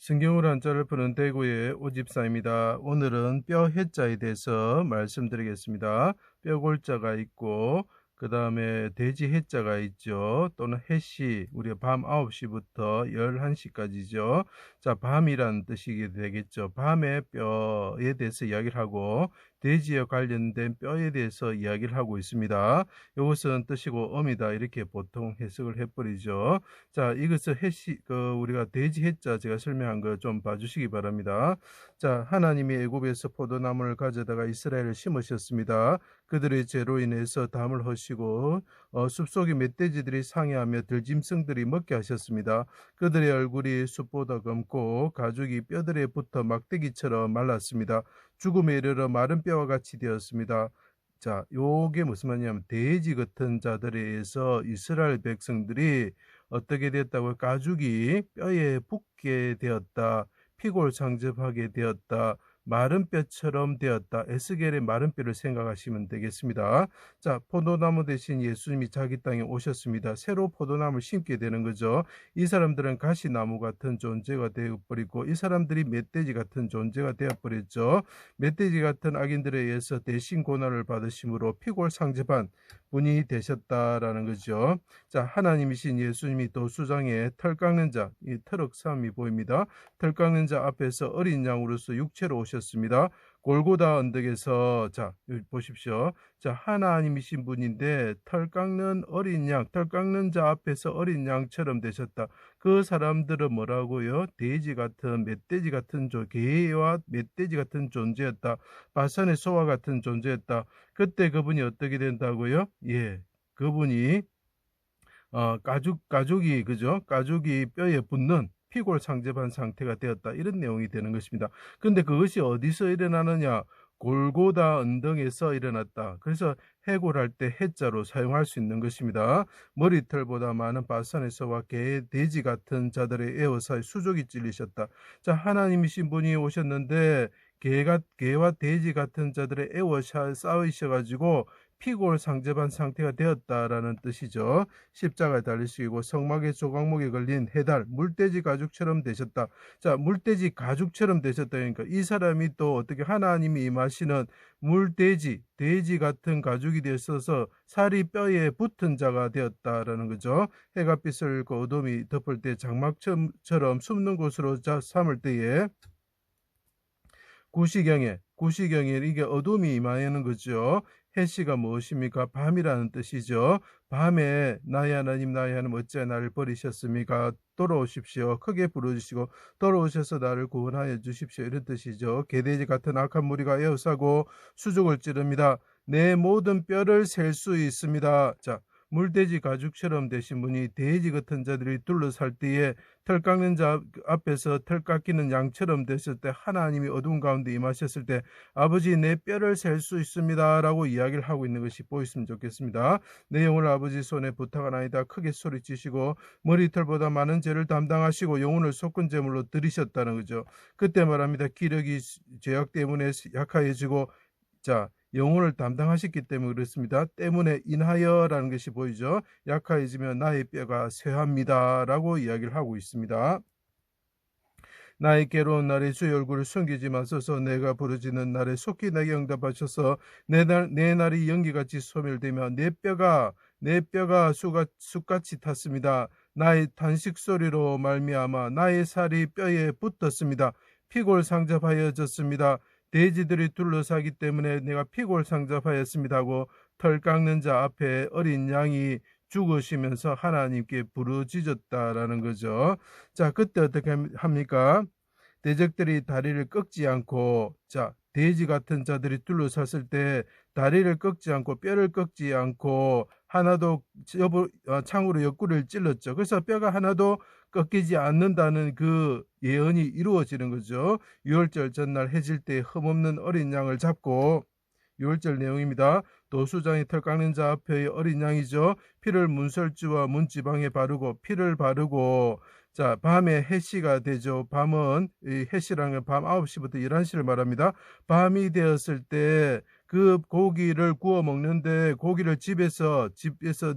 신경을 한자를 푸는 대구의 오집사입니다. 오늘은 뼈 해자에 대해서 말씀드리겠습니다. 뼈골자가 있고 그 다음에 돼지 해자가 있죠. 또는 해시, 우리가 밤 9시부터 11시까지죠. 자, 밤이란 뜻이 되겠죠. 밤의 뼈에 대해서 이야기를 하고 돼지와 관련된 뼈에 대해서 이야기를 하고 있습니다. 이것은 뜻이고 어미다 이렇게 보통 해석을 해버리죠. 자, 이것을 우리가 돼지 해자 제가 설명한 거 좀 봐주시기 바랍니다. 자, 하나님이 애굽에서 포도나무를 가져다가 이스라엘을 심으셨습니다. 그들의 죄로 인해서 담을 허시고 숲속의 멧돼지들이 상해하며 들짐승들이 먹게 하셨습니다. 그들의 얼굴이 숲보다 검고 가죽이 뼈들에 붙어 막대기처럼 말랐습니다. 죽음에 이르러 마른 뼈와 같이 되었습니다. 자, 요게 무슨 말이냐면 돼지 같은 자들에 의해서 이스라엘 백성들이 어떻게 되었다고요? 가죽이 뼈에 붙게 되었다. 피골상접하게 되었다. 마른 뼈처럼 되었다. 에스겔의 마른 뼈를 생각하시면 되겠습니다. 자, 포도나무 대신 예수님이 자기 땅에 오셨습니다. 새로 포도나무를 심게 되는 거죠. 이 사람들은 가시나무 같은 존재가 되어버리고 이 사람들이 멧돼지 같은 존재가 되어버렸죠. 멧돼지 같은 악인들에 의해서 대신 고난을 받으심으로 피골상접한 분이 되셨다라는 거죠. 자, 하나님이신 예수님이 도수장에 털 깎는 자, 이 터럭삼이 보입니다. 털 깎는 자 앞에서 어린 양으로서 육체로 오셨습니다. 골고다 언덕에서, 자, 여기 보십시오. 자, 하나님이신 분인데 털 깎는 어린 양, 털 깎는 자 앞에서 어린 양처럼 되셨다. 그 사람들은 뭐라고요? 돼지 같은, 멧돼지 같은 개와 멧돼지 같은 존재였다. 바산의 소와 같은 존재였다. 그때 그분이 어떻게 된다고요? 예, 그분이 가죽이 그죠? 가죽이 뼈에 붙는 피골상접한 상태가 되었다. 이런 내용이 되는 것입니다. 근데 그것이 어디서 일어나느냐? 골고다 언덕에서 일어났다. 그래서 해골할 때 해자로 사용할 수 있는 것입니다. 머리털보다 많은 바산에서와 개, 돼지 같은 자들의 에워싸 수족이 찔리셨다. 자, 하나님이신 분이 오셨는데 개와 돼지 같은 자들의 싸우셔가지고 피골상접한 상태가 되었다라는 뜻이죠. 십자가에 달리시고 성막의 조각목에 걸린 해달, 물돼지 가죽처럼 되셨다. 자, 물돼지 가죽처럼 되셨다. 그러니까 이 사람이 또 어떻게 하나님이 임하시는 물돼지, 돼지 같은 가죽이 되어서 살이 뼈에 붙은 자가 되었다라는 거죠. 해가 빛을 그 어둠이 덮을 때 장막처럼 숨는 곳으로 삼을 때에 구시경에 이게 어둠이 임하는 거죠. 해시가 무엇입니까? 밤이라는 뜻이죠. 밤에 나의 하나님 어찌하여 나를 버리셨습니까? 돌아오십시오. 크게 부르주시고 돌아오셔서 나를 구원하여 주십시오. 이런 뜻이죠. 개돼지 같은 악한 무리가 에워싸고 수족을 찌릅니다. 내 모든 뼈를 셀 수 있습니다. 자, 물돼지 가죽처럼 되신 분이 돼지 같은 자들이 둘러살 때에 털 깎는 자 앞에서 털 깎이는 양처럼 됐을 때 하나님이 어두운 가운데 임하셨을 때 아버지 내 뼈를 셀 수 있습니다 라고 이야기를 하고 있는 것이 보였으면 좋겠습니다. 내 영혼을 아버지 손에 부탁하나이다. 크게 소리치시고 머리털보다 많은 죄를 담당하시고 영혼을 속건 제물로 드리셨다는 거죠. 그때 말합니다. 기력이 죄악 때문에 약해지고 자, 영혼을 담당하셨기 때문에 그렇습니다. 때문에 인하여라는 것이 보이죠. 약해지면 나의 뼈가 쇠합니다 라고 이야기를 하고 있습니다. 나의 괴로운 날에 주의 얼굴을 숨기지 마소서. 내가 부르짖는 날에 속히 내게 응답하셔서 내 날이 연기같이 소멸되며 내 뼈가 쑥같이 탔습니다. 나의 탄식 소리로 말미암아 나의 살이 뼈에 붙었습니다. 피골상접하여졌습니다. 돼지들이 둘러싸기 때문에 내가 피골상접하였습니다 하고 털 깎는 자 앞에 어린 양이 죽으시면서 하나님께 부르짖었다라는 거죠. 자, 그때 어떻게 합니까? 대적들이 다리를 꺾지 않고, 자, 돼지 같은 자들이 둘러섰을 때 다리를 꺾지 않고 뼈를 꺾지 않고 하나도 창으로 옆구리를 찔렀죠. 그래서 뼈가 하나도 꺾이지 않는다는 그 예언이 이루어지는 거죠. 유월절 전날 해질 때 흠없는 어린 양을 잡고, 유월절 내용입니다. 도수장이 털 깎는 자 앞에 어린 양이죠. 피를 문설주와 문지방에 바르고 피를 바르고, 자, 밤에 해시가 되죠. 밤은 이 해시라는 건 밤 9시부터 11시를 말합니다. 밤이 되었을 때 그 고기를 구워 먹는데 고기를 집에서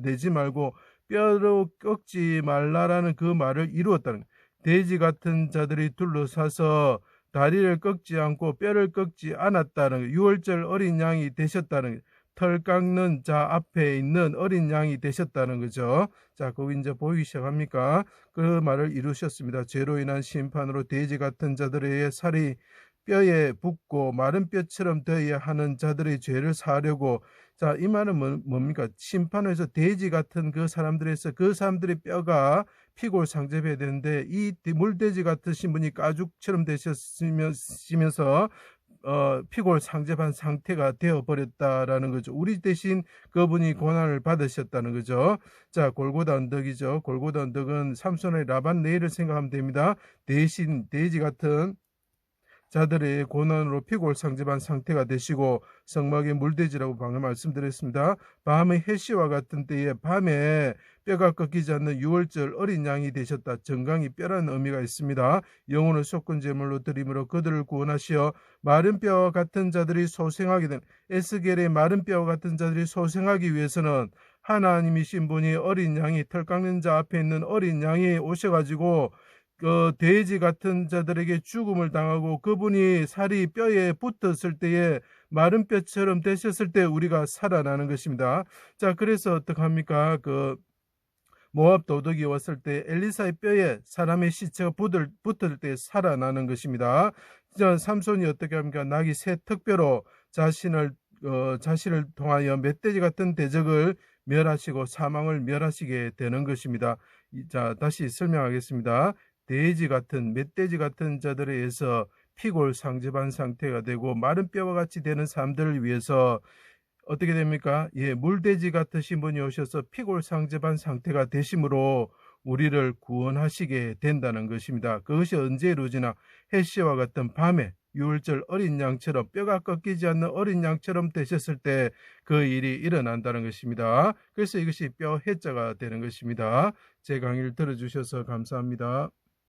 내지 말고 뼈로 꺾지 말라라는 그 말을 이루었다는 거예요. 돼지 같은 자들이 둘러싸서 다리를 꺾지 않고 뼈를 꺾지 않았다는, 유월절 어린 양이 되셨다는, 털 깎는 자 앞에 있는 어린 양이 되셨다는 거죠. 자, 거기 이제 보이기 시작합니까? 그 말을 이루셨습니다. 죄로 인한 심판으로 돼지 같은 자들의 살이 뼈에 붙고 마른 뼈처럼 되어야 하는 자들의 죄를 사하려고. 자, 이 말은 뭡니까? 심판에서 돼지 같은 그 사람들에서 그 사람들의 뼈가 피골 상접해야 되는데, 이 물돼지 같으신 분이 가죽처럼 되셨으면서 피골 상접한 상태가 되어버렸다라는 거죠. 우리 대신 그분이 고난을 받으셨다는 거죠. 자, 골고다 언덕이죠. 골고다 언덕은 삼손의 라반 레이를 생각하면 됩니다. 대신 돼지 같은 자들의 고난으로 피골 상접한 상태가 되시고, 성막의 물돼지라고 방금 말씀드렸습니다. 밤의 해시와 같은 때에 밤에 뼈가 꺾이지 않는 유월절 어린 양이 되셨다. 정강이 뼈라는 의미가 있습니다. 영혼을 속건 제물로 드림으로 그들을 구원하시어 마른 뼈와 같은 자들이 소생하게 된, 에스겔의 마른 뼈와 같은 자들이 소생하기 위해서는 하나님이신 분이 어린 양이, 털 깎는 자 앞에 있는 어린 양이 오셔가지고 그 돼지 같은 자들에게 죽음을 당하고 그분이 살이 뼈에 붙었을 때에 마른 뼈처럼 되셨을 때 우리가 살아나는 것입니다. 자, 그래서 어떡합니까? 그 모압 도둑이 왔을 때 엘리사의 뼈에 사람의 시체가 붙을 때 살아나는 것입니다. 자, 삼손이 어떻게 합니까? 낙이 새 턱뼈로 자신을 통하여 멧돼지 같은 대적을 멸하시고 사망을 멸하시게 되는 것입니다. 자, 다시 설명하겠습니다. 돼지 같은, 멧돼지 같은 자들에 의해서 피골 상접한 상태가 되고 마른 뼈와 같이 되는 사람들을 위해서 어떻게 됩니까? 예, 물돼지 같으신 분이 오셔서 피골 상접한 상태가 되심으로 우리를 구원하시게 된다는 것입니다. 그것이 언제 이루어지나? 해시와 같은 밤에 유월절 어린 양처럼, 뼈가 꺾이지 않는 어린 양처럼 되셨을 때 그 일이 일어난다는 것입니다. 그래서 이것이 뼈 해자가 되는 것입니다. 제 강의를 들어주셔서 감사합니다.